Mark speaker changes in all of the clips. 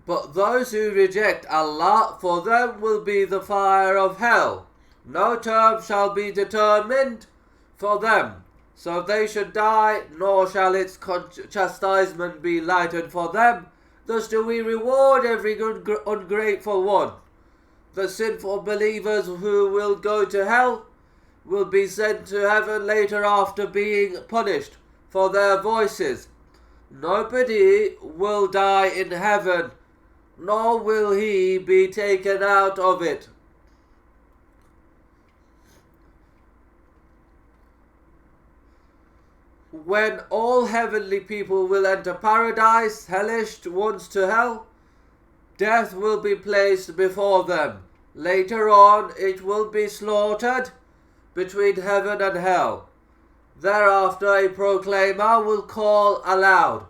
Speaker 1: But those who reject Allah, for them will be the fire of hell. No term shall be determined for them, so they should die, nor shall its chastisement be lightened for them. Thus do we reward every ungrateful one. The sinful believers who will go to hell will be sent to heaven later after being punished for their voices. Nobody will die in heaven, nor will he be taken out of it. When all heavenly people will enter paradise, hellish ones to hell, death will be placed before them. Later on it will be slaughtered between heaven and hell. Thereafter a proclaimer will call aloud,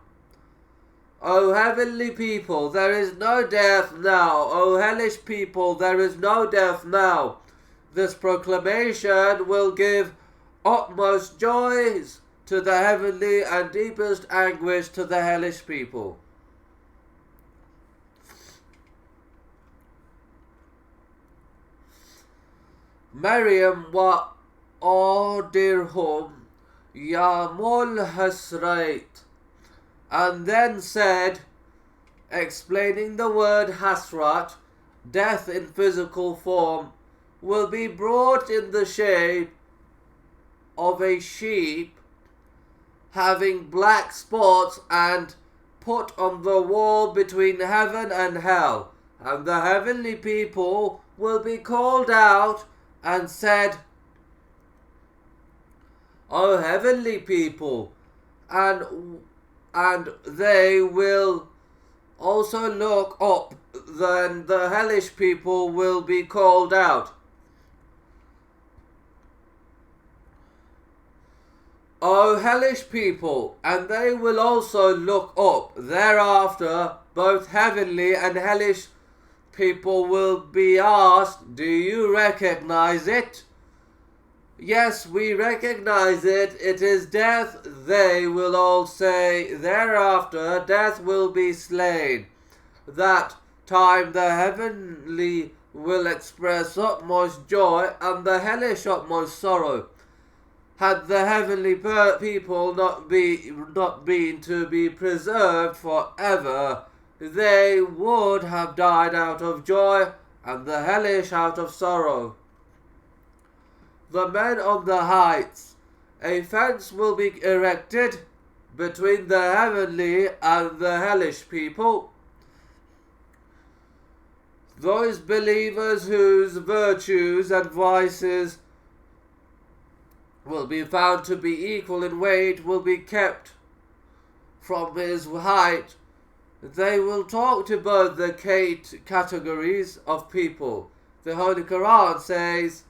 Speaker 1: O heavenly people, there is no death now. O hellish people, there is no death now. This proclamation will give utmost joys to the heavenly and deepest anguish to the hellish people. Maryam wa adirhum yamul hasrait, and then said, explaining the word hasrat, death in physical form, will be brought in the shape of a sheep having black spots and put on the wall between heaven and hell, and the heavenly people will be called out and said, O heavenly people, and they will also look up, then the hellish people will be called out, O hellish people, and they will also look up. Thereafter, both heavenly and hellish people will be asked, do you recognize it? Yes, we recognize it. It is death. They will all say, thereafter death will be slain. That time the heavenly will express utmost joy and the hellish utmost sorrow. Had the heavenly people not been to be preserved forever, they would have died out of joy, and the hellish out of sorrow. The men on the heights, a fence will be erected between the heavenly and the hellish people. Those believers whose virtues and vices will be found to be equal in weight will be kept from his height. They will talk to both the categories of people. The Holy Quran says,